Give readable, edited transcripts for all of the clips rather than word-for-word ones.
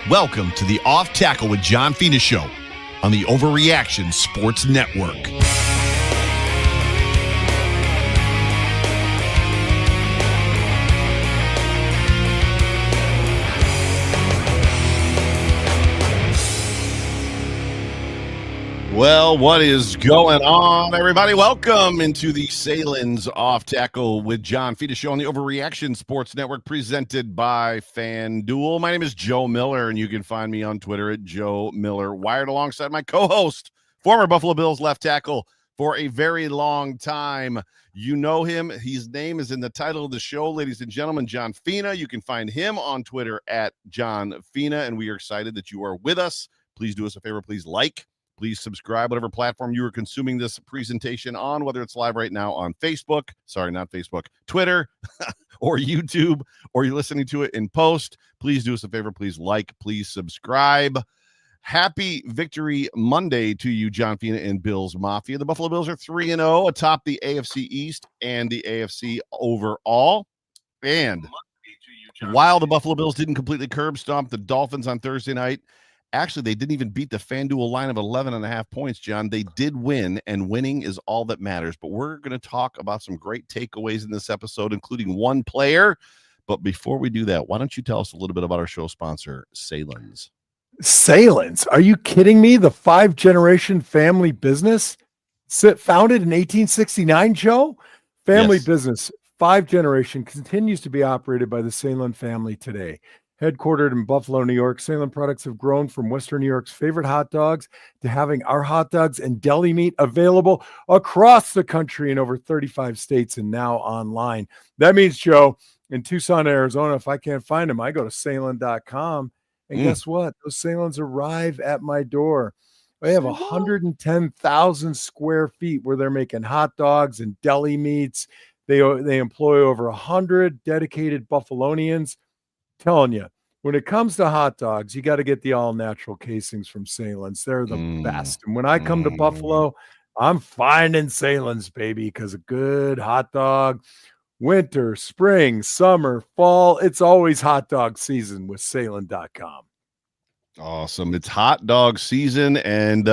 Welcome to the Off Tackle with John Fina show on the Overreaction Sports Network. Well, what is going on, everybody? Welcome into the Sahlen's Off Tackle with John Fina show on the Overreaction Sports Network, presented by FanDuel. My name is Joe Miller, and you can find me on Twitter at Joe Miller Wired, alongside my co-host, former Buffalo Bills left tackle for a very long time. You know him. His name is in the title of the show, ladies and gentlemen, John Fina. You can find him on Twitter at John Fina, and we are excited that you are with us. Please do us a favor. Please like. Please subscribe, whatever platform you are consuming this presentation on, whether it's live right now on Facebook, Twitter, or YouTube, or you're listening to it in post. Please do us a favor. Please like, please subscribe. Happy Victory Monday to you, John Fina and Bills Mafia. The Buffalo Bills are 3-0 atop the AFC East and the AFC overall. And while the Buffalo Bills didn't completely curb stomp the Dolphins on Thursday night, actually, they didn't even beat the FanDuel line of 11.5 points, John. They did win, and winning is all that matters. But we're going to talk about some great takeaways in this episode, including one player. But before we do that, why don't you tell us a little bit about our show sponsor, Sahlen's? Sahlen's? Are you kidding me? The 5-generation family business founded in 1869, Joe? Family business, 5-generation, continues to be operated by the Sahlen family today. Headquartered in Buffalo, New York, Sahlen products have grown from Western New York's favorite hot dogs to having our hot dogs and deli meat available across the country in over 35 states and now online. That means, Joe, in Tucson, Arizona, if I can't find them, I go to Sahlen.com, and guess what? Those Sahlens arrive at my door. They have 110,000 square feet where they're making hot dogs and deli meats. They employ over 100 dedicated Buffalonians. Telling you, when it comes to hot dogs, you got to get the all-natural casings from Sahlen's. They're the best. And when I come to Buffalo, I'm finding Sahlen's, baby, because a good hot dog, winter, spring, summer, fall, it's always hot dog season with Sahlen.com. Awesome. It's hot dog season, and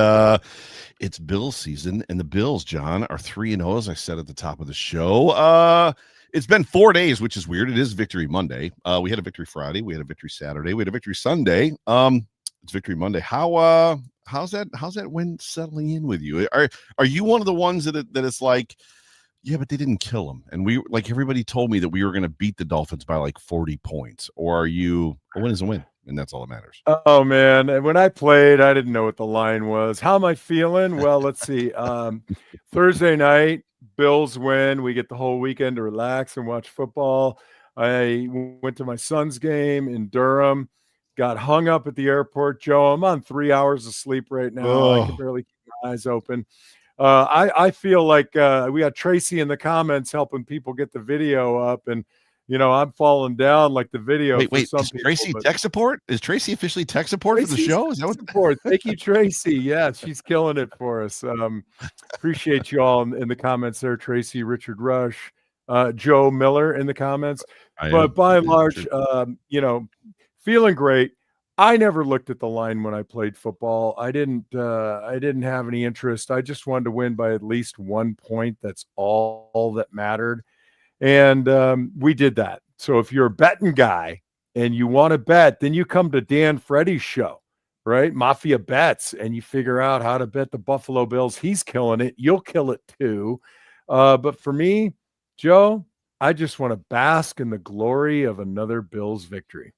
it's Bills season, and the Bills, John, are 3-0, as I said at the top of the show. It's been 4 days, which is weird. It is Victory Monday. We had a Victory Friday. We had a Victory Saturday. We had a Victory Sunday. It's Victory Monday. How's that win settling in with you? Are you one of the ones that it's like, yeah, but they didn't kill them, and we, like, everybody told me that we were going to beat the Dolphins by like 40 points, or are you, a win is a win, and that's all that matters? Oh man, when I played, I didn't know what the line was. How am I feeling? Well, let's see. Thursday night, Bills win. We get the whole weekend to relax and watch football. I went to my son's game in Durham, got hung up at the airport. Joe, I'm on 3 hours of sleep right now. I can barely keep my eyes open. I feel like we got Tracy in the comments helping people get the video up, and I'm falling down like the video. Wait, is Tracy tech support? Is Tracy officially tech support for the show? Is that what support? Thank you, Tracy. Yeah, she's killing it for us. Appreciate you all in the comments there, Tracy, Richard Rush, Joe Miller in the comments. But by and large, feeling great. I never looked at the line when I played football. I didn't have any interest. I just wanted to win by at least 1 point. That's all that mattered. And we did that. So if you're a betting guy and you want to bet, then you come to Dan Freddy's show, right? Mafia Bets, and you figure out how to bet the Buffalo Bills. He's killing it. You'll kill it too. But for me, Joe, I just want to bask in the glory of another Bills victory.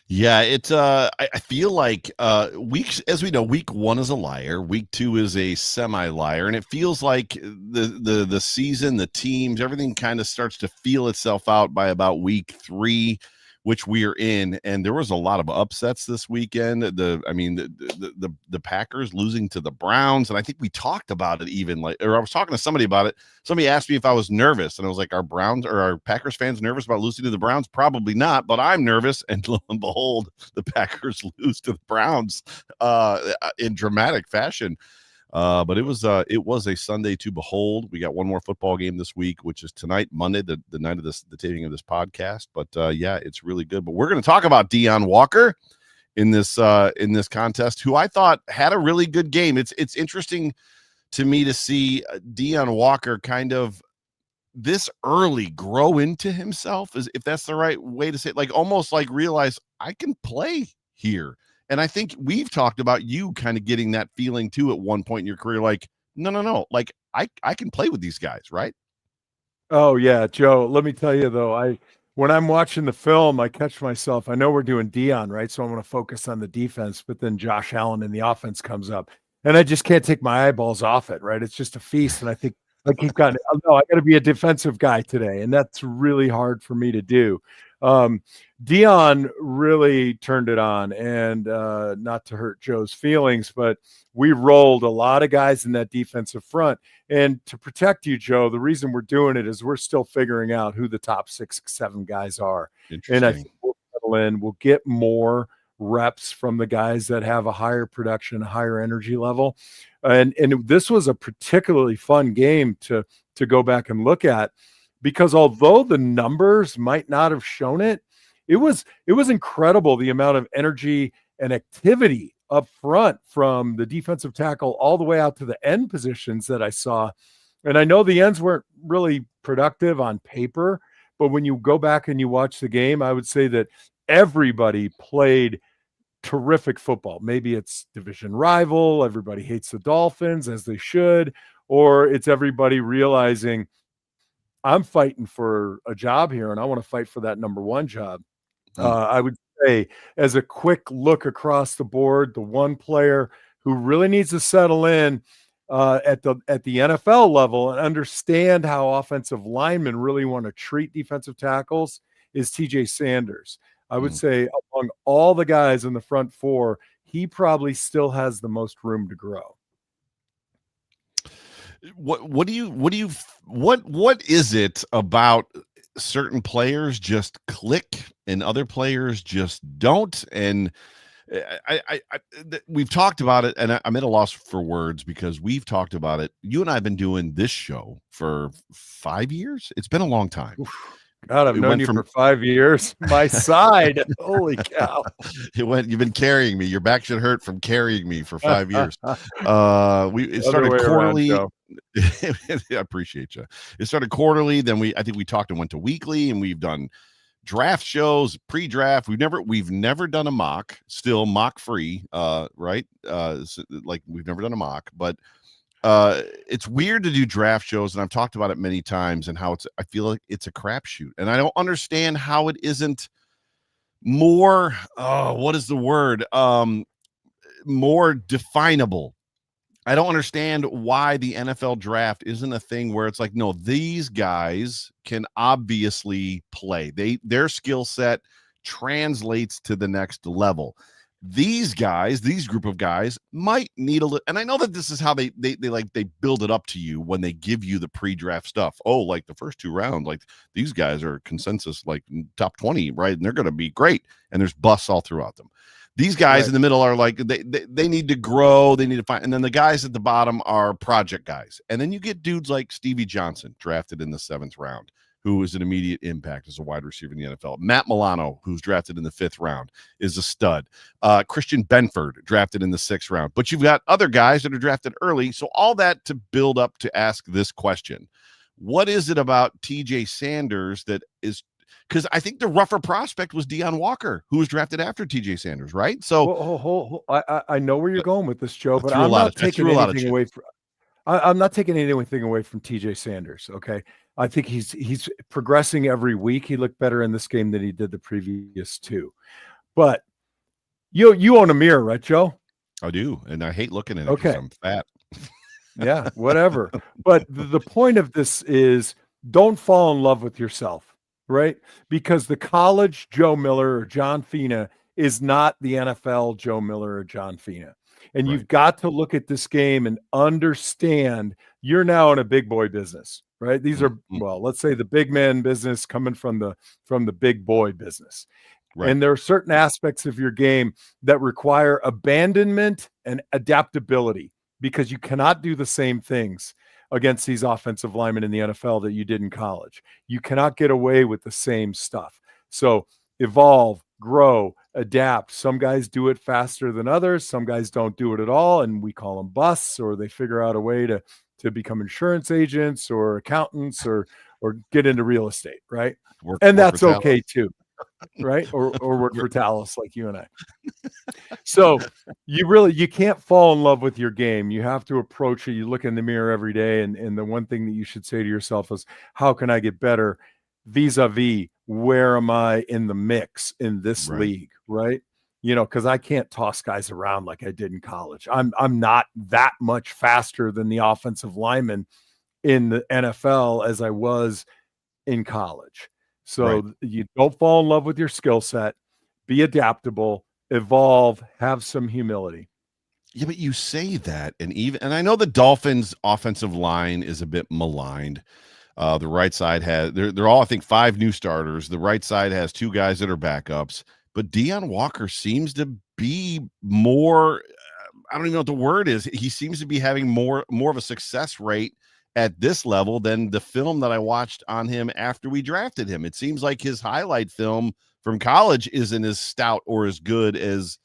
Yeah, it's I feel like weeks, as we know, week 1 is a liar, week 2 is a semi-liar, and it feels like the season, the teams, everything kind of starts to feel itself out by about week 3, which we are in. And there was a lot of upsets this weekend. The Packers losing to the Browns, and I think we talked about it I was talking to somebody about it. Somebody asked me if I was nervous, and I was like, are Packers fans nervous about losing to the Browns? Probably not, but I'm nervous. And lo and behold, the Packers lose to the Browns in dramatic fashion. But it was a Sunday to behold. We got one more football game this week, which is tonight, Monday, the night of the taping of this podcast. But yeah, it's really good. But we're going to talk about Deion Walker in this contest, who I thought had a really good game. It's interesting to me to see Deone Walker kind of this early grow into himself, is if that's the right way to say it, like almost like realize I can play here. And I think we've talked about you kind of getting that feeling too at one point in your career, like, no, like I can play with these guys, right? Oh yeah, Joe. Let me tell you though, when I'm watching the film, I catch myself. I know we're doing Dion, right? So I want to focus on the defense, but then Josh Allen in the offense comes up, and I just can't take my eyeballs off it. Right? It's just a feast, and I think I keep going. Oh, no, I got to be a defensive guy today, and that's really hard for me to do. Dion really turned it on, and not to hurt Joe's feelings, but we rolled a lot of guys in that defensive front. And to protect you, Joe, the reason we're doing it is we're still figuring out who the top 6, 7 guys are. And I think we'll settle in. We'll get more reps from the guys that have a higher production, a higher energy level. And this was a particularly fun game to go back and look at, because although the numbers might not have shown it, it was incredible the amount of energy and activity up front from the defensive tackle all the way out to the end positions that I saw. And I know the ends weren't really productive on paper, but when you go back and you watch the game, I would say that everybody played terrific football. Maybe it's division rival, everybody hates the Dolphins, as they should, or it's everybody realizing I'm fighting for a job here and I want to fight for that number 1 job. I would say, as a quick look across the board, the one player who really needs to settle in at the NFL level and understand how offensive linemen really want to treat defensive tackles is TJ Sanders. I would say among all the guys in the front 4, he probably still has the most room to grow. What is it about certain players just click and other players just don't? And we've talked about it, and I'm at a loss for words because we've talked about it. You and I have been doing this show for 5 years. It's been a long time. Oof. God, I've known you for 5 years. My side. Holy cow. You've been carrying me. Your back should hurt from carrying me for 5 years. It started quarterly. I appreciate you. It started quarterly. Then I think we talked and went to weekly, and we've done draft shows, pre-draft. We've never done a mock, still mock free. Right. Like we've never done a mock, but it's weird to do draft shows, and I've talked about it many times, and how I feel like it's a crapshoot, and I don't understand how it isn't more. What is the word? More definable. I don't understand why the NFL draft isn't a thing where it's like, no, these guys can obviously play. Their skill set translates to the next level. These group of guys might need a little, and I know that this is how they build it up to you when they give you the pre-draft stuff. Oh, like the first 2 rounds, like these guys are consensus like top 20, right? And they're going to be great. And there's busts all throughout them. These guys in the middle are like, they need to grow, they need to find, and then the guys at the bottom are project guys. And then you get dudes like Stevie Johnson, drafted in the 7th round, who is an immediate impact as a wide receiver in the NFL. Matt Milano, who's drafted in the 5th round, is a stud. Christian Benford, drafted in the 6th round. But you've got other guys that are drafted early. So all that to build up to ask this question. What is it about TJ Sanders that is, because I think the rougher prospect was Deone Walker, who was drafted after TJ Sanders, right? So I know where you're going with this, Joe, but I'm not taking anything away from. I'm not taking anything away from TJ Sanders. Okay, I think he's progressing every week. He looked better in this game than he did the previous 2. But you own a mirror, right, Joe? I do, and I hate looking at it because I'm fat. Yeah, whatever. But the point of this is, don't fall in love with yourself. Right? Because the college Joe Miller or John Fina is not the NFL Joe Miller or John Fina. And you've got to look at this game and understand you're now in a big boy business, right? These are, well, let's say the big man business coming from the big boy business. Right. And there are certain aspects of your game that require abandonment and adaptability, because you cannot do the same things against these offensive linemen in the NFL that you did in college. You cannot get away with the same stuff. So evolve, grow, adapt. Some guys do it faster than others. Some guys don't do it at all, and we call them busts, or they figure out a way to become insurance agents or accountants or get into real estate, right? And that's okay too, right? Or work for Talos like you and I. So you can't fall in love with your game. You have to approach it. You look in the mirror every day, and the one thing that you should say to yourself is, how can I get better vis-a-vis where am I in the mix in this league, right? Because I can't toss guys around like I did in college. I'm not that much faster than the offensive lineman in the NFL as I was in college. So you don't fall in love with your skill set, be adaptable, evolve, have some humility. Yeah, but you say that, and I know the Dolphins' offensive line is a bit maligned. The right side has they're all, I think, 5 new starters. The right side has 2 guys that are backups, but Deion Walker seems to be more. I don't even know what the word is. He seems to be having more of a success rate at this level than the film that I watched on him after we drafted him. It seems like his highlight film from college isn't as stout or as good as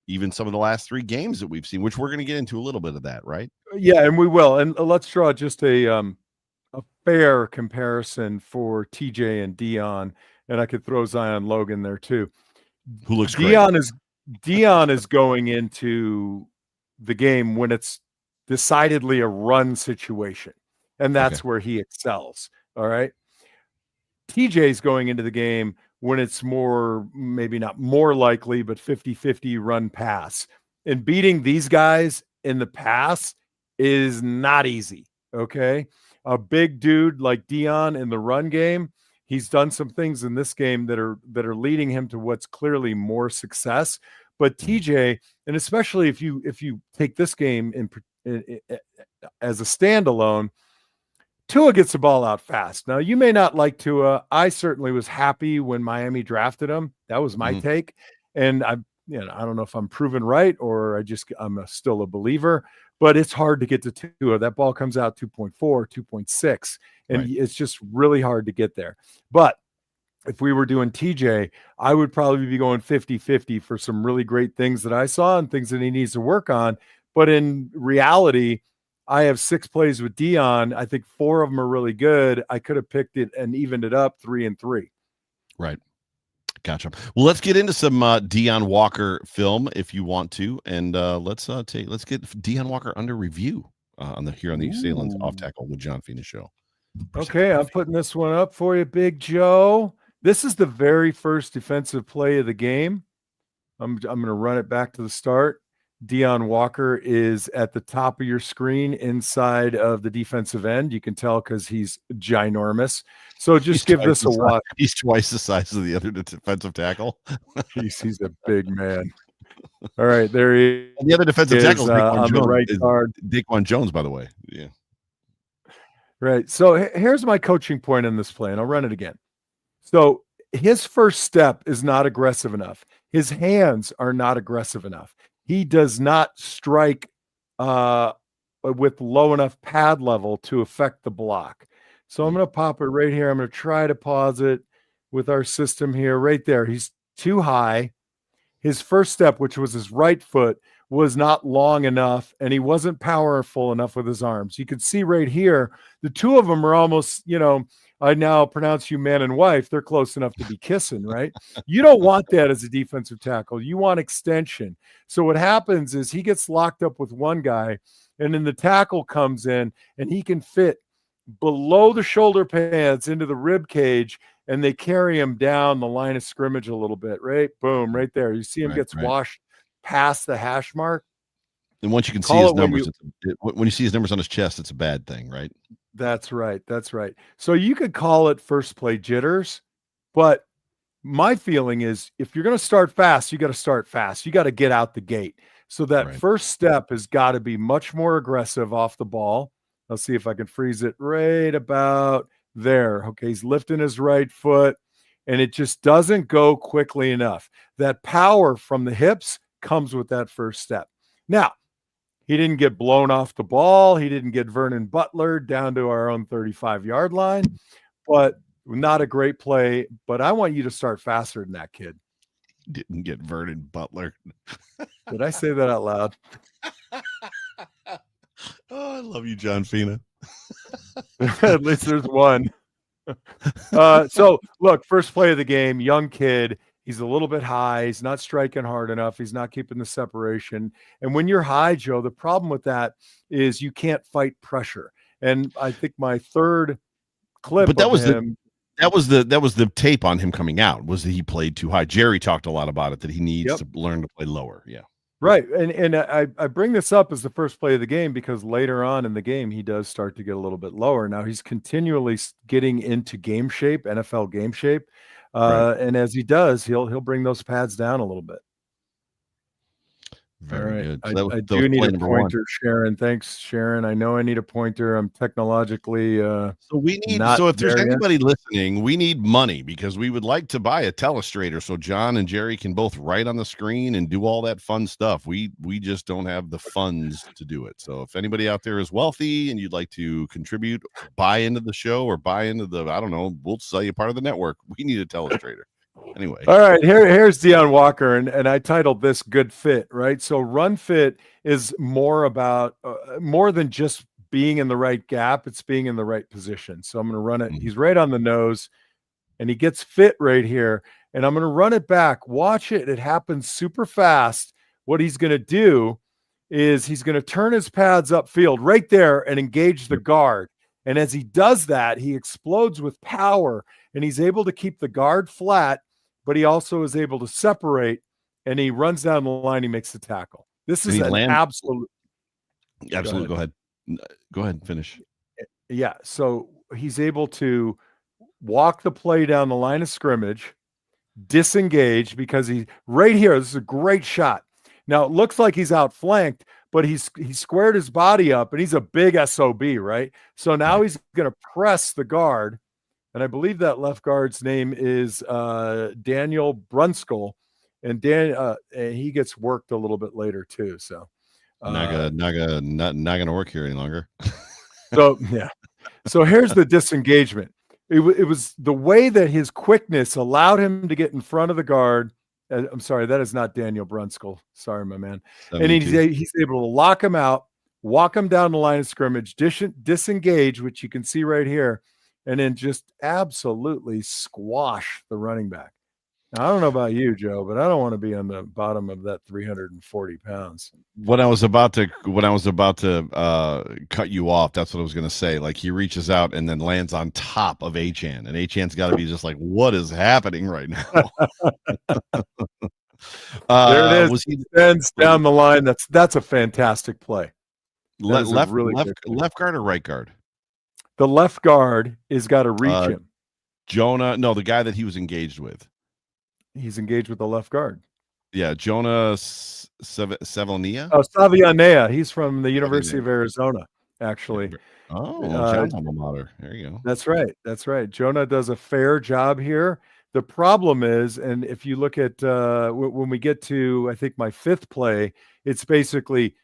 even some of the last 3 games that we've seen, which we're going to get into a little bit of that, right? Yeah, and we will. And let's draw just a fair comparison for TJ and Deion, and I could throw Zion Logan there too. Who looks Deion great. Deion is going into the game when it's decidedly a run situation, and that's where he excels. All right. TJ's going into the game when it's more, maybe not more likely, but 50-50 run pass. And beating these guys in the pass is not easy. Okay. A big dude like Deion in the run game, he's done some things in this game that are leading him to what's clearly more success. But TJ, and especially if you take this game in as a standalone, Tua gets the ball out fast. Now, you may not like Tua. I certainly was happy when Miami drafted him. That was my take. And I don't know if I'm proven right or I'm still a believer, but it's hard to get to Tua. That ball comes out 2.4, 2.6, and it's just really hard to get there. But if we were doing TJ, I would probably be going 50-50 for some really great things that I saw and things that he needs to work on. But in reality, I have 6 plays with Deion. I think 4 of them are really good. I could have picked it and evened it up 3-3. Right. Gotcha. Well, let's get into some Deion Walker film if you want to, and let's get Deion Walker under review on the Sahlen's Off Tackle with John Fina show. Okay, I'm putting this one up for you, Big Joe. This is the very first defensive play of the game. I'm going to run it back to the start. Deion Walker is at the top of your screen inside of the defensive end. You can tell because he's ginormous. So just give this a watch. He's twice the size of the other defensive tackle. He's a big man. All right, there he is. And the other defensive tackle is on the right guard. Deion Jones, by the way. Yeah. Right. So here's my coaching point on this play, and I'll run it again. So his first step is not aggressive enough. His hands are not aggressive enough. He does not strike with low enough pad level to affect the block. So I'm going to pop it right here. I'm going to try to pause it with our system here. Right there. He's too high. His first step, which was his right foot, was not long enough, and he wasn't powerful enough with his arms. You can see right here, the two of them are almost, I now pronounce you man and wife. They're close enough to be kissing, right? You don't want that as a defensive tackle. You want extension. So what happens is he gets locked up with one guy, and then the tackle comes in, and he can fit below the shoulder pads into the rib cage, and they carry him down the line of scrimmage a little bit, right? Boom, right there. You see him gets washed past the hash mark. And once you can see his numbers, when you see his numbers on his chest, it's a bad thing, right? That's right. That's right. So you could call it first play jitters, but my feeling is if you're going to start fast, you got to start fast. You got to get out the gate. So that first step has got to be much more aggressive off the ball. Let's see if I can freeze it right about there. Okay, he's lifting his right foot, and it just doesn't go quickly enough. That power from the hips comes with that first step. Now, he didn't get blown off the ball. He didn't get Vernon Butler down to our own 35-yard line, but not a great play. But I want you to start faster than that, kid. Didn't get Vernon Butler. Did I say that out loud? Oh, I love you, John Fina. At least there's one. So look, first play of the game, young kid. He's a little bit high. He's not striking hard enough. He's not keeping the separation. And when you're high, Joe, the problem with that is you can't fight pressure. And I think my third clip, but that of was him, that was the tape on him coming out, was that he played too high. Jerry talked a lot about it, that he needs to learn to play lower. Yeah. Right. And I bring this up as the first play of the game because later on in the game, he does start to get a little bit lower. Now he's continually getting into game shape, NFL game shape. Right. And as he does, he'll bring those pads down a little bit. Very good. So I do need a pointer, Sharon. Thanks, Sharon. I know I need a pointer. I'm technologically so we need not so if there's there yet. anybody listening, we need money because we would like to buy a telestrator so John and Jerry can both write on the screen and do all that fun stuff. We just don't have the funds to do it. So if anybody out there is wealthy and you'd like to contribute, buy into the show or buy into the, I don't know, we'll sell you part of the network. We need a telestrator. Anyway, all right, here's Deion Walker, and I titled this "Good Fit." Right, so run fit is more about more than just being in the right gap; it's being in the right position. So I'm going to run it. He's right on the nose, and he gets fit right here, and I'm going to run it back. Watch it; it happens super fast. What he's going to do is he's going to turn his pads upfield right there and engage the guard. And as he does that, he explodes with power, and he's able to keep the guard flat. But he also is able to separate, and he runs down the line. He makes the tackle. This is an absolute. Absolutely. Go ahead. Go ahead and finish. Yeah. So he's able to walk the play down the line of scrimmage, disengage because he right here. This is a great shot. Now it looks like he's outflanked, but he squared his body up, and he's a big SOB, right? So now he's going to press the guard. And I believe that left guard's name is Daniel Brunskill, and he gets worked a little bit later too. So not gonna work here any longer. So yeah, so here's the disengagement. It was the way that his quickness allowed him to get in front of the guard. I'm sorry, that is not Daniel Brunskill. Sorry, my man. 72. And he's able to lock him out, walk him down the line of scrimmage, disengage, which you can see right here. And then just absolutely squash the running back. Now, I don't know about you, Joe, but I don't want to be on the bottom of that 340 pounds. When I was about to cut you off, that's what I was going to say. Like he reaches out and then lands on top of Achane, and Achane's got to be just like, what is happening right now? There it is. He bends down the line. That's a fantastic play. Left guard or right guard? The left guard is got to reach him. Jonah, no, the guy that he was engaged with. He's engaged with the left guard. Yeah, Jonah Savianea. Oh, Savianea. He's from the University of Arizona, actually. Oh, John's alma mater. There you go. That's right. That's right. Jonah does a fair job here. The problem is, and if you look at when we get to, I think, my fifth play, it's basically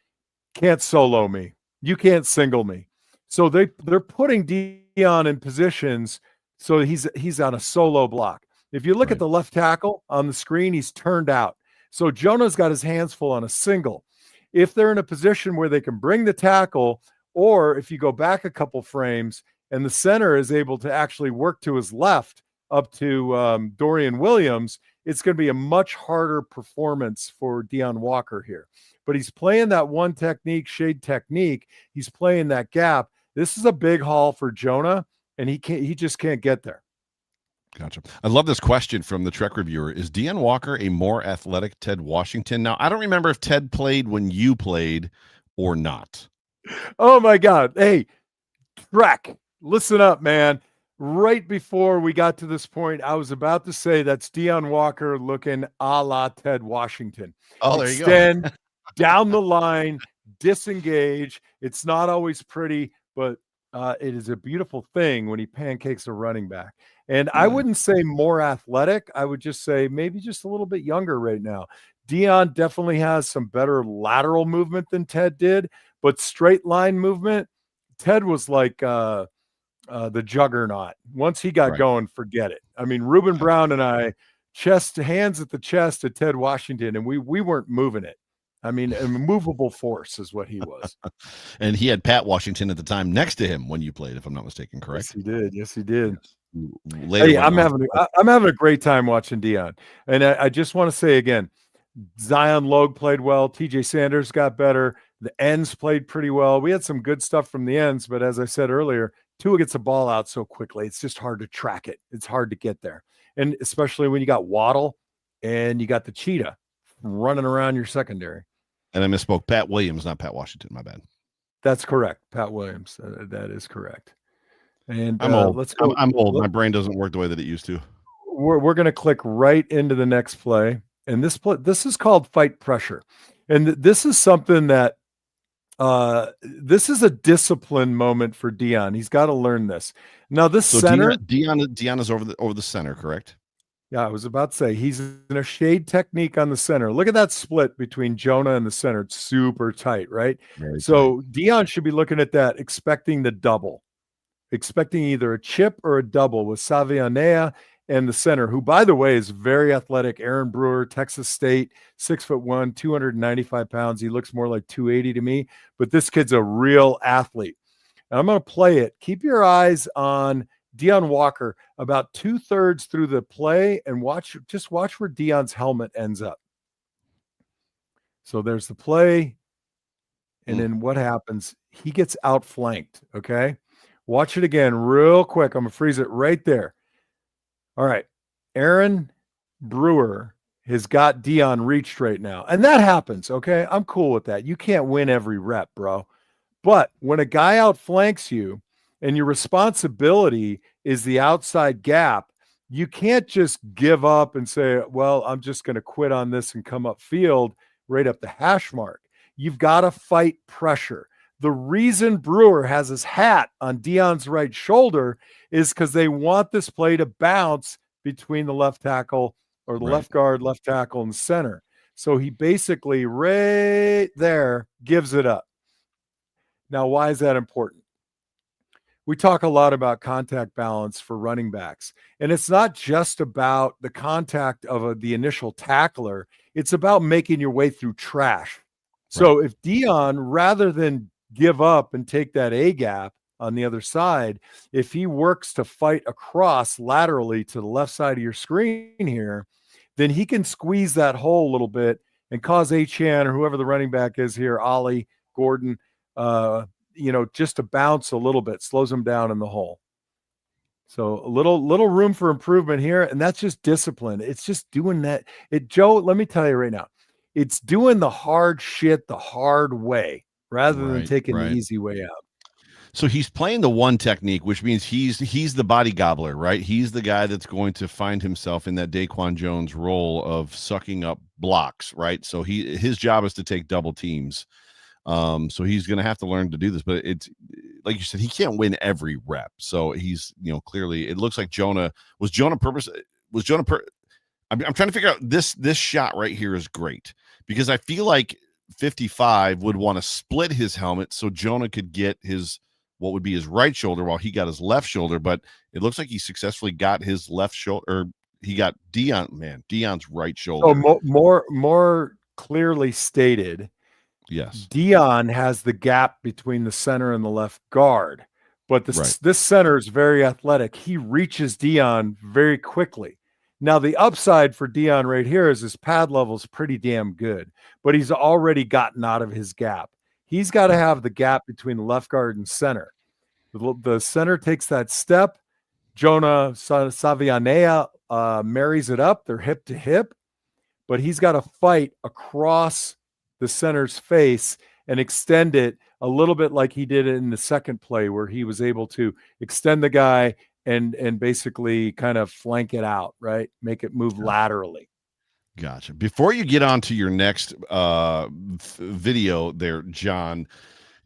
can't solo me. You can't single me. So they're putting Deion in positions so he's on a solo block. If you look at the left tackle on the screen, he's turned out. So Jonah's got his hands full on a single. If they're in a position where they can bring the tackle, or if you go back a couple frames and the center is able to actually work to his left up to Dorian Williams, it's going to be a much harder performance for Deion Walker here. But he's playing that one technique, shade technique. He's playing that gap. This is a big haul for Jonah, and he just can't get there. Gotcha. I love this question from the Trek reviewer. Is Deion Walker a more athletic Ted Washington? Now, I don't remember if Ted played when you played or not. Oh, my God. Hey, Trek, listen up, man. Right before we got to this point, I was about to say that's Deion Walker looking a la Ted Washington. Oh, there you go. Extend down the line, disengage. It's not always pretty, but it is a beautiful thing when he pancakes a running back. And I wouldn't say more athletic. I would just say maybe just a little bit younger right now. Deion definitely has some better lateral movement than Ted did, but straight line movement, Ted was like the juggernaut. Once he got going, forget it. I mean, Reuben Brown and I hands at the chest at Ted Washington, and we weren't moving it. I mean, a movable force is what he was. And he had Pat Washington at the time next to him when you played, if I'm not mistaken, correct? Yes, he did. Yes, he did. Yes. Later, hey, I'm having a great time watching Deion, and I just want to say again, Zion Logue played well. TJ Sanders got better. The ends played pretty well. We had some good stuff from the ends, but as I said earlier, Tua gets the ball out so quickly. It's just hard to track it. It's hard to get there. And especially when you got Waddle and you got the cheetah running around your secondary. And I misspoke. Pat Williams, not Pat Washington. My bad. That's correct. Pat Williams. That is correct. And I'm old. Let's go. I'm old. My brain doesn't work the way that it used to. We're going to click right into the next play. And this is called fight pressure. And this is something that this is a discipline moment for Deion. He's got to learn this. Now, this center, Deion is over the center, correct? Yeah, I was about to say he's in a shade technique on the center. Look at that split between Jonah and the center. It's super tight, right? Very so tight. Deion should be looking at that, expecting the double, expecting either a chip or a double with Savianea and the center, who, by the way, is very athletic. Aaron Brewer, Texas State, 6'1", 295 pounds. He looks more like 280 to me, but this kid's a real athlete. And I'm going to play it. Keep your eyes on Deone Walker about 2/3 through the play and watch where Deion's helmet ends up. So there's the play. And then what happens? He gets outflanked. Okay. Watch it again real quick. I'm going to freeze it right there. All right. Aaron Brewer has got Deion reached right now. And that happens. Okay. I'm cool with that. You can't win every rep, bro. But when a guy outflanks you and your responsibility is the outside gap, you can't just give up and say, well, I'm just going to quit on this and come upfield right up the hash mark. You've got to fight pressure. The reason Brewer has his hat on Deion's right shoulder is because they want this play to bounce between the left tackle or the left guard, left tackle, and center. So he basically right there gives it up. Now, why is that important? We talk a lot about contact balance for running backs, and it's not just about the contact of the initial tackler. It's about making your way through trash. So if Deion, rather than give up and take that A gap on the other side, if he works to fight across laterally to the left side of your screen here, then he can squeeze that hole a little bit and cause Achane or whoever the running back is here, Ollie, Gordon, just to bounce a little bit, slows him down in the hole. So a little room for improvement here, and that's just discipline. It's just doing that. Joe, let me tell you right now, it's doing the hard shit the hard way rather than taking the easy way out. So he's playing the one technique, which means he's the body gobbler, right? He's the guy that's going to find himself in that Daquan Jones role of sucking up blocks, right? So his job is to take double teams. So he's going to have to learn to do this, but it's like you said, he can't win every rep. So he's, clearly it looks like I'm trying to figure out this shot right here is great because I feel like 55 would want to split his helmet so Jonah could get what would be his right shoulder while he got his left shoulder, but it looks like he successfully got his left shoulder, or he got Deion's right shoulder. Oh, more clearly stated. Yes. Deion has the gap between the center and the left guard, but this center is very athletic. He reaches Deion very quickly. Now, the upside for Deion right here is his pad level is pretty damn good, but he's already gotten out of his gap. He's got to have the gap between the left guard and center. The center takes that step. Jonah Savianea marries it up. They're hip to hip, but he's got to fight across the center's face and extend it a little bit like he did in the second play where he was able to extend the guy and basically kind of flank it out, right? Make it move laterally. Gotcha. Before you get on to your next video there, John,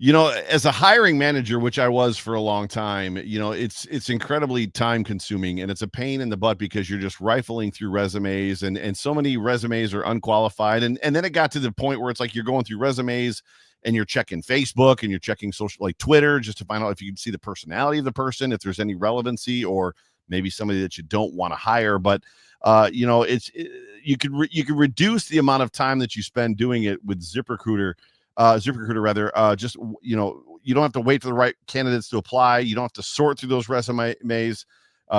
as a hiring manager, which I was for a long time, it's incredibly time consuming and it's a pain in the butt because you're just rifling through resumes and so many resumes are unqualified. And then it got to the point where it's like you're going through resumes and you're checking Facebook and you're checking social, like Twitter, just to find out if you can see the personality of the person, if there's any relevancy, or maybe somebody that you don't want to hire. But you can reduce the amount of time that you spend doing it with ZipRecruiter. ZipRecruiter rather. You don't have to wait for the right candidates to apply. You don't have to sort through those resumes.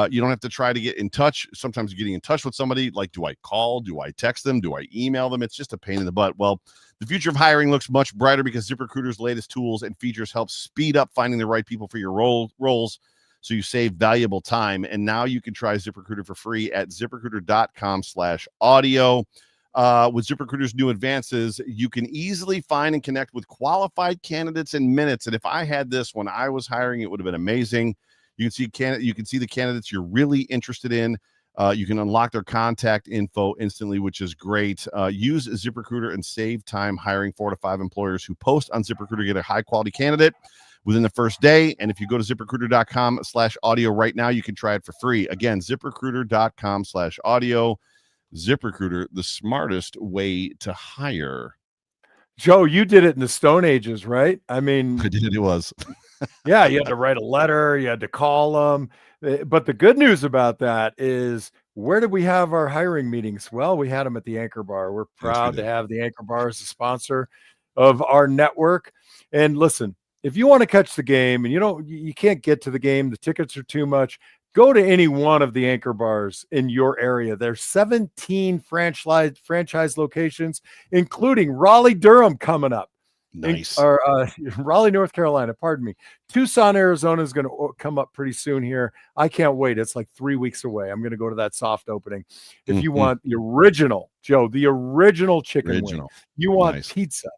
You don't have to try to get in touch. Sometimes getting in touch with somebody, like, do I call? Do I text them? Do I email them? It's just a pain in the butt. Well, the future of hiring looks much brighter because ZipRecruiter's latest tools and features help speed up finding the right people for your roles, so you save valuable time. And now you can try ZipRecruiter for free at ZipRecruiter.com/audio. With ZipRecruiter's new advances, you can easily find and connect with qualified candidates in minutes. And if I had this when I was hiring, it would have been amazing. You can see the candidates you're really interested in. You can unlock their contact info instantly, which is great. Use ZipRecruiter and save time hiring 4 to 5 employers who post on ZipRecruiter get a high quality candidate within the first day. And if you go to ZipRecruiter.com/audio right now, you can try it for free. Again, ZipRecruiter.com/audio. ZipRecruiter, the smartest way to hire. Joe, you did it in the Stone Ages, right? I mean, I did. It was. Yeah, you had to write a letter, you had to call them. But the good news about that is, where did we have our hiring meetings? Well, we had them at the Anchor Bar. We're proud to have the Anchor Bar as a sponsor of our network. And listen, if you want to catch the game and you can't get to the game, the tickets are too much, go to any one of the Anchor Bars in your area. There's 17 franchise locations, including Raleigh-Durham coming up. Nice. Raleigh, North Carolina, pardon me. Tucson, Arizona is going to come up pretty soon here. I can't wait. It's like 3 weeks away. I'm going to go to that soft opening. If you want the original, Joe, the original chicken wing, you want pizza,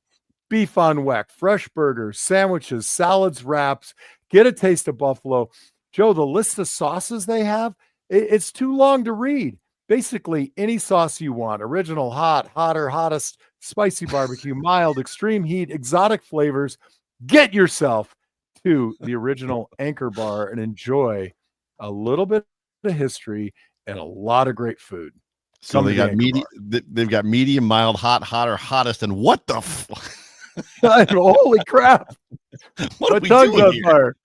beef on weck, fresh burgers, sandwiches, salads, wraps, get a taste of Buffalo. Joe, the list of sauces they have, it's too long to read. Basically, any sauce you want: original, hot, hotter, hottest, spicy barbecue, mild, extreme heat, exotic flavors. Get yourself to the original Anchor Bar and enjoy a little bit of history and a lot of great food. So they've got medium, mild, hot, hotter, hottest, and what the holy crap. What are we doing here?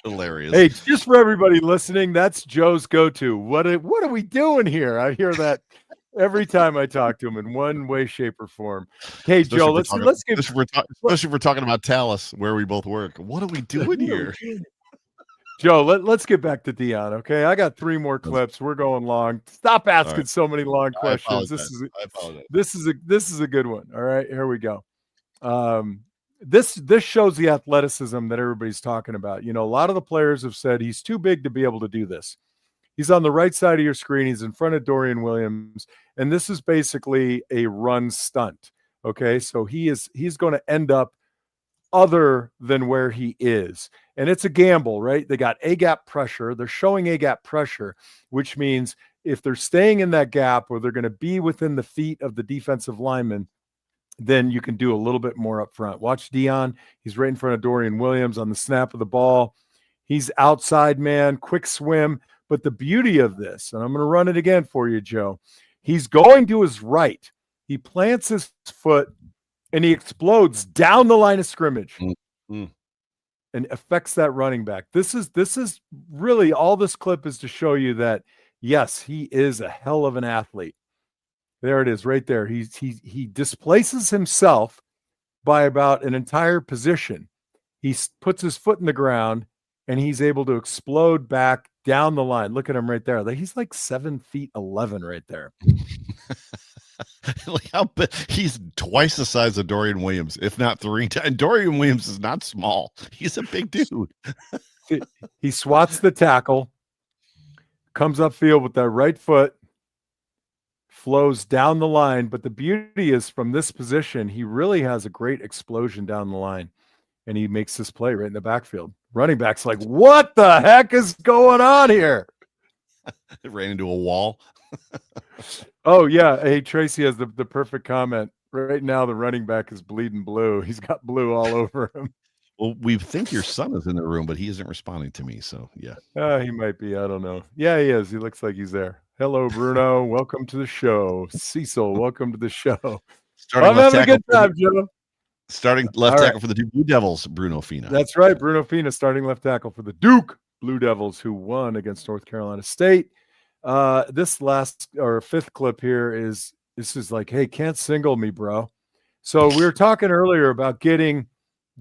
Hilarious. Hey, just for everybody listening, that's Joe's go-to. What are we doing here? I hear that every time I talk to him in one way, shape, or form. Hey, Joe, let's get especially if we're talking about Talus, where we both work. What are we doing here? Joe, let's get back to Deion. Okay, I got 3 more clips. We're going long. Stop asking so many long questions. This is a good one. All right, here we go. This shows the athleticism that everybody's talking about. A lot of the players have said he's too big to be able to do this. He's on the right side of your screen. He's in front of Dorian Williams, and this is basically a run stunt. Okay, so he's going to end up other than where he is, and it's a gamble, right? They got A-gap pressure. They're showing A-gap pressure, which means if they're staying in that gap or they're going to be within the feet of the defensive lineman, then you can do a little bit more up front. Watch Deion. He's right in front of Dorian Williams on the snap of the ball. He's outside man, quick swim. But the beauty of this, and I'm going to run it again for you, Joe, he's going to his right. He plants his foot, and he explodes down the line of scrimmage and affects that running back. This is really all this clip is to show you that, yes, he is a hell of an athlete. There it is right there. He displaces himself by about an entire position. He puts his foot in the ground, and he's able to explode back down the line. Look at him right there. He's like 7'11" right there. He's twice the size of Dorian Williams, if not 3 times. Dorian Williams is not small. He's a big dude. He swats the tackle, comes upfield with that right foot, flows down the line. But the beauty is, from this position, he really has a great explosion down the line, and he makes this play right in the backfield. Running back's like, what the heck is going on here? It ran into a wall. Oh, yeah. Hey, Tracy has the perfect comment. Right now, the running back is bleeding blue. He's got blue all over him. Well, we think your son is in the room, but he isn't responding to me. So, yeah. He might be. I don't know. Yeah, he is. He looks like he's there. Hello, Bruno. Welcome to the show. Cecil, welcome to the show. I'm having a good time, Joe. Starting left tackle for the Blue Devils, Bruno Fina. That's right. Bruno Fina, starting left tackle for the Duke Blue Devils, who won against North Carolina State. This last or fifth clip here is like, hey, can't single me, bro. So we were talking earlier about getting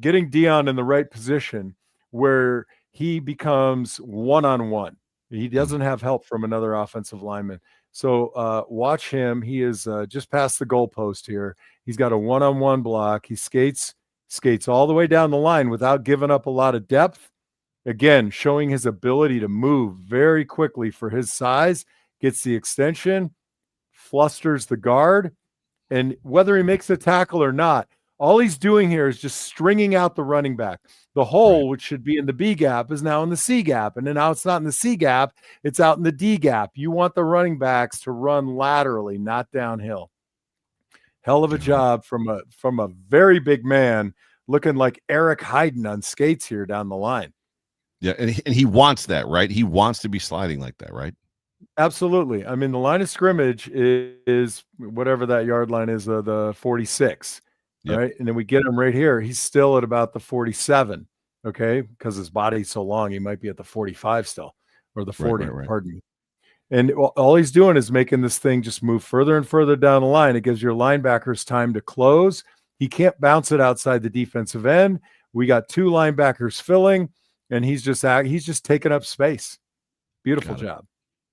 Deion in the right position where he becomes one-on-one. He doesn't have help from another offensive lineman. So watch him. He is just past the goalpost here. He's got a one-on-one block. He skates all the way down the line without giving up a lot of depth. Again, showing his ability to move very quickly for his size, gets the extension, flusters the guard, and whether he makes a tackle or not, all he's doing here is just stringing out the running back. The hole, which should be in the B gap, is now in the C gap. And then now it's not in the C gap, it's out in the D gap. You want the running backs to run laterally, not downhill. Hell of a job from a very big man, looking like Eric Hayden on skates here down the line. Yeah, and he wants that, right? He wants to be sliding like that, right? Absolutely. I mean, the line of scrimmage is whatever that yard line is, the 46, right? And then we get him right here. He's still at about the 47, okay? Because his body's so long, he might be at the 45 still, or the 40, pardon me. And all he's doing is making this thing just move further and further down the line. It gives your linebackers time to close. He can't bounce it outside the defensive end. We got two linebackers filling, and he's just taking up space. Beautiful job.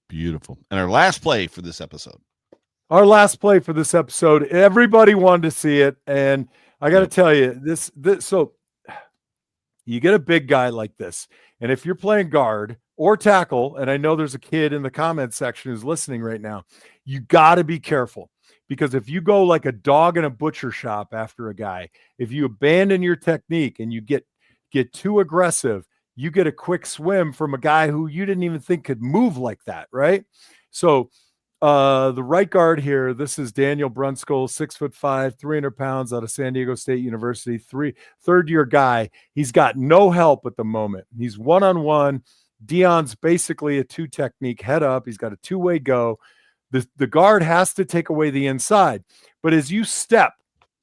Beautiful. And our last play for this episode. Everybody wanted to see it, and I got to tell you, this. So you get a big guy like this, and if you're playing guard or tackle, and I know there's a kid in the comment section who's listening right now, you got to be careful, because if you go like a dog in a butcher shop after a guy, if you abandon your technique and you get too aggressive, you get a quick swim from a guy who you didn't even think could move like that, right? So the right guard here, this is Daniel Brunskill, 6'5", 300 pounds, out of San Diego State University, third-year guy. He's got no help at the moment. He's one-on-one. Deion's basically a two technique head up. He's got a two-way go. The guard has to take away the inside. But as you step,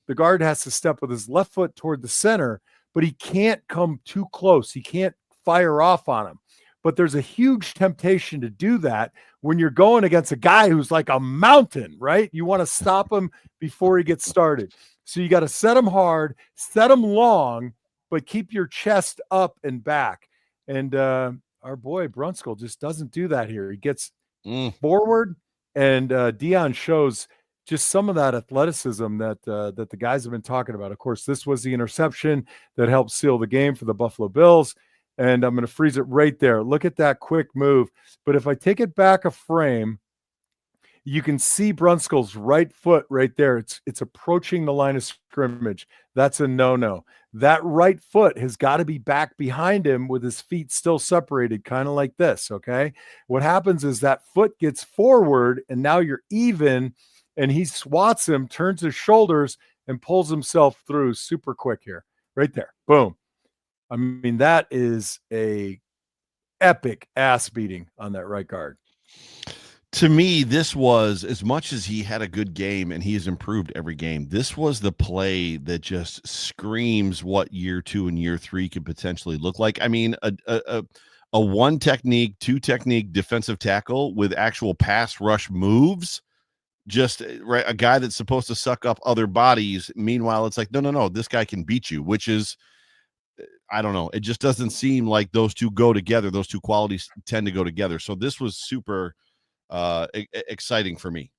the guard has to step with his left foot toward the center, but he can't come too close. He can't fire off on him. But there's a huge temptation to do that when you're going against a guy who's like a mountain, right? You want to stop him before he gets started. So you got to set him hard, set him long, but keep your chest up and back. And our boy Brunskill just doesn't do that here. He gets forward, and Deion shows just some of that athleticism that the guys have been talking about. Of course, this was the interception that helped seal the game for the Buffalo Bills. And I'm going to freeze it right there. Look at that quick move. But if I take it back a frame, you can see Brunskill's right foot right there. It's approaching the line of scrimmage. That's a no-no. That right foot has got to be back behind him with his feet still separated, kind of like this, okay? What happens is that foot gets forward, and now you're even, and he swats him, turns his shoulders, and pulls himself through super quick here. Right there. Boom. I mean, that is a epic ass beating on that right guard. To me, this was, as much as he had a good game and he has improved every game, this was the play that just screams what year 2 and year 3 could potentially look like. I mean, a one technique, two technique defensive tackle with actual pass rush moves. Just right, a guy that's supposed to suck up other bodies. Meanwhile, it's like, no, this guy can beat you, which is, I don't know. It just doesn't seem like those two go together. Those two qualities tend to go together. So this was super exciting for me.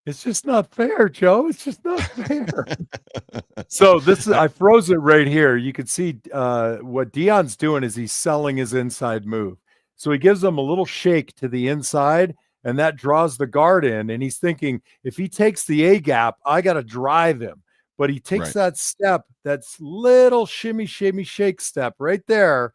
It's just not fair, Joe. It's just not fair. So I froze it right here. You can see what Deion's doing is he's selling his inside move. So he gives them a little shake to the inside, and that draws the guard in. And he's thinking, if he takes the A gap, I got to drive him. But he takes that step, that's little shimmy, shake step right there.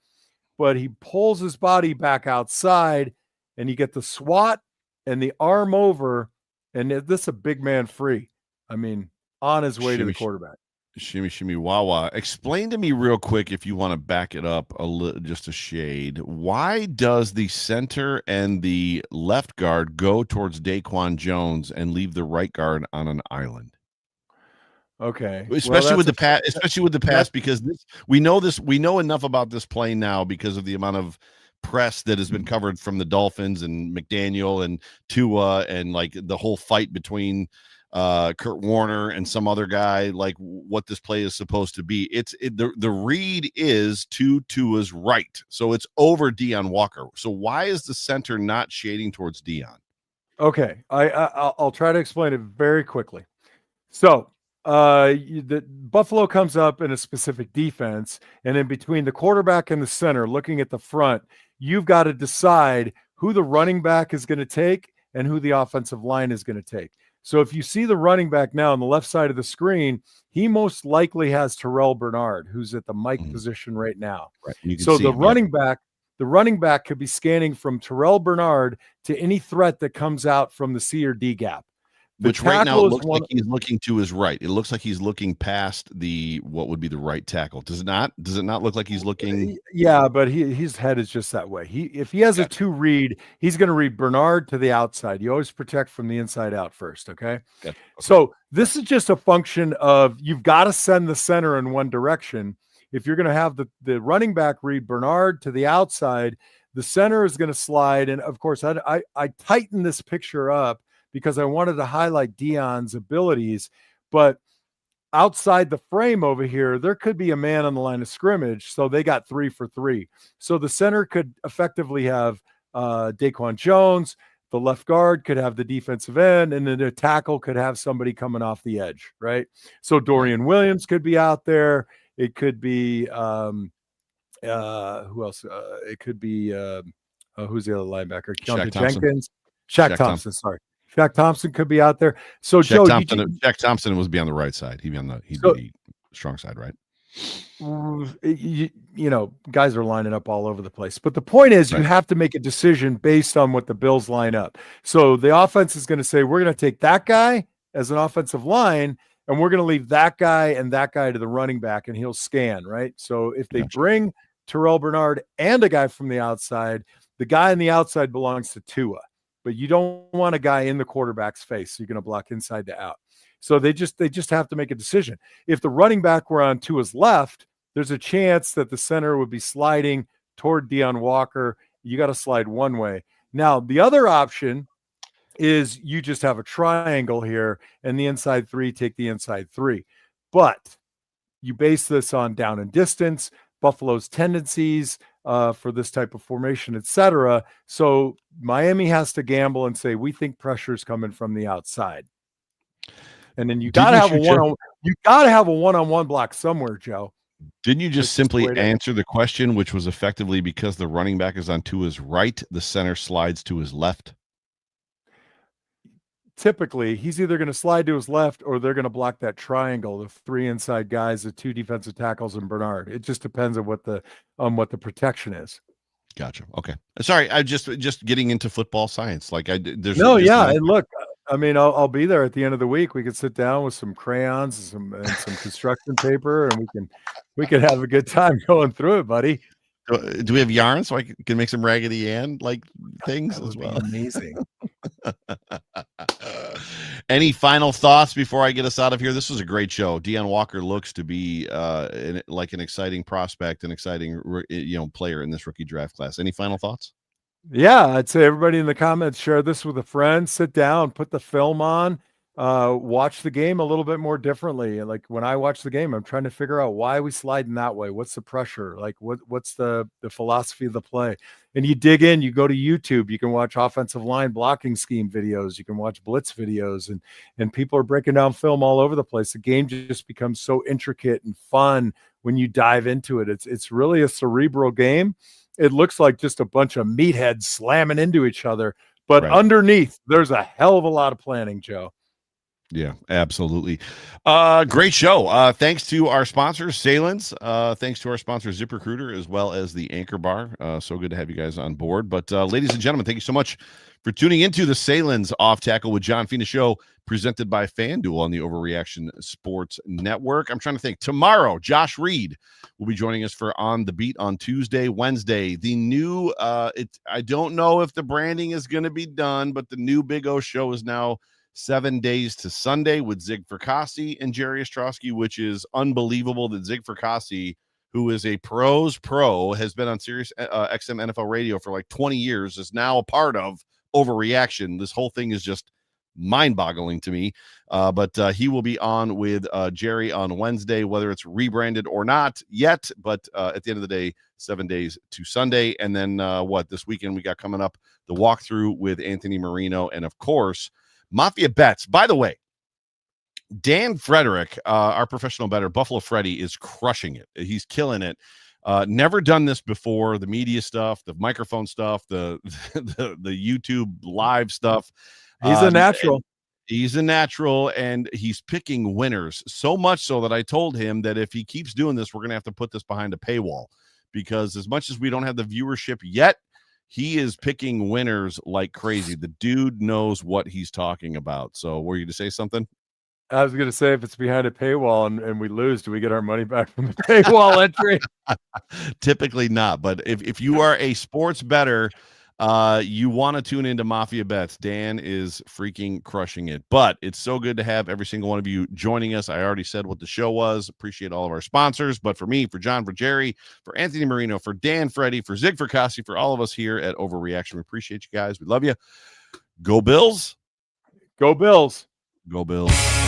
But he pulls his body back outside, and you get the swat and the arm over. And this is a big man free. I mean, on his way to the quarterback. Shimmy, wah. Explain to me real quick, if you want to back it up just a shade. Why does the center and the left guard go towards Daquan Jones and leave the right guard on an island? Okay. Especially with the pass, because we know enough about this play now because of the amount of press that has been covered from the Dolphins and McDaniel and Tua and like the whole fight between Kurt Warner and some other guy, like what this play is supposed to be. The read is to Tua's right, so it's over Deion Walker. So why is the center not shading towards Deion? Okay, I'll try to explain it very quickly. So the Buffalo comes up in a specific defense, and in between the quarterback and the center, looking at the front, you've got to decide who the running back is going to take and who the offensive line is going to take. So if you see the running back now on the left side of the screen, he most likely has Terrell Bernard, who's at the Mike position right now. Right. So the running back could be scanning from Terrell Bernard to any threat that comes out from the C or D gap. Which right now it looks like he's looking to his right. It looks like he's looking past what would be the right tackle. Does it not? Does it not look like he's looking? Yeah, but his head is just that way. If he has a 2 read, he's going to read Bernard to the outside. You always protect from the inside out first, okay? Okay. So this is just a function of you've got to send the center in one direction. If you're going to have the running back read Bernard to the outside, the center is going to slide. And of course, I tightened this picture up because I wanted to highlight Deion's abilities, but outside the frame over here, there could be a man on the line of scrimmage. So they got 3 for 3. So the center could effectively have Daquan Jones. The left guard could have the defensive end, and then the tackle could have somebody coming off the edge, right? So Dorian Williams could be out there. It could be who else? It could be who's the other linebacker? Keontae Jenkins. Shaq Thompson, sorry. Shaq Thompson could be out there. So Shaq Thompson was be on the right side. He'd be on the strong side, right? You know, guys are lining up all over the place. But the point is, you have to make a decision based on what the Bills line up. So the offense is going to say, we're going to take that guy as an offensive line, and we're going to leave that guy and that guy to the running back, and he'll scan, right? So if they bring Terrell Bernard and a guy from the outside, the guy on the outside belongs to Tua. But you don't want a guy in the quarterback's face. So you're going to block inside to out. So they just have to make a decision. If the running back were on Tua's left, there's a chance that the center would be sliding toward Deone Walker. You got to slide one way. Now, the other option is you just have a triangle here, and the inside 3 take the inside 3. But you base this on down and distance, Buffalo's tendencies for this type of formation, etc. So Miami has to gamble and say, we think pressure is coming from the outside. And then you got to have a one-on-one block somewhere, Joe. Didn't you just simply answer the question, which was effectively because the running back is on Tua's right, the center slides to his left? Typically, he's either going to slide to his left or they're going to block that triangle of 3 inside guys, the 2 defensive tackles, and Bernard. It just depends on what the protection is. Gotcha. Okay. Sorry, I just getting into football science. Like and look, I mean, I'll be there at the end of the week. We could sit down with some crayons and some construction paper, and we can have a good time going through it, buddy. Do we have yarn so I can make some Raggedy Ann like things as well? Amazing. Any final thoughts before I get us out of here? This was a great show. Deion Walker looks to be like an exciting prospect, an exciting player in this rookie draft class. Any final thoughts? Yeah, I'd say everybody in the comments, share this with a friend, sit down, put the film on, watch the game a little bit more differently. Like when I watch the game, I'm trying to figure out why we slide in that way. What's the pressure? Like what's the philosophy of the play? And you dig in, you go to YouTube, you can watch offensive line blocking scheme videos, you can watch blitz videos, and people are breaking down film all over the place. The game just becomes so intricate and fun when you dive into it. It's really a cerebral game. It looks like just a bunch of meatheads slamming into each other, but underneath there's a hell of a lot of planning, Joe. Yeah, absolutely. Great show. Thanks to our sponsors, Sahlen's. Thanks to our sponsor, ZipRecruiter, as well as the Anchor Bar. So good to have you guys on board. But ladies and gentlemen, thank you so much for tuning into the Sahlen's Off Tackle with John Fina show, presented by FanDuel on the Overreaction Sports Network. I'm trying to think. Tomorrow, Josh Reed will be joining us for On the Beat on Tuesday, Wednesday. The new, I don't know if the branding is going to be done, but the new Big O show is now 7 days to Sunday with Zig Fracassi and Jerry Ostrowski, which is unbelievable that Zig Fracassi, who is a pros pro, has been on Sirius XM NFL radio for like 20 years, is now a part of Overreaction. This whole thing is just mind-boggling to me. But he will be on with Jerry on Wednesday, whether it's rebranded or not yet. But at the end of the day, 7 days to Sunday. And then this weekend we got coming up, the walkthrough with Anthony Marino. And of course, Mafia Bets. By the way, Dan Frederick, our professional bettor, Buffalo Freddy, is crushing it. He's killing it. Never done this before. The media stuff, the microphone stuff, the YouTube live stuff. He's a natural. He's a natural, and he's picking winners, so much so that I told him that if he keeps doing this, we're going to have to put this behind a paywall, because as much as we don't have the viewership yet, he is picking winners like crazy. The dude knows what he's talking about. So were you to say something? I was going to say, if it's behind a paywall and we lose, do we get our money back from the paywall entry? Typically not. But if you are a sports bettor, you want to tune into Mafia Bets. Dan is freaking crushing it. But it's so good to have every single one of you joining us. I already said what the show was. Appreciate all of our sponsors. But for me, for John, for Jerry, for Anthony Marino, for Dan, Freddie, for Zig, for Cassie, for all of us here at Overreaction, we appreciate you guys. We love you. Go Bills. Go Bills. Go Bills.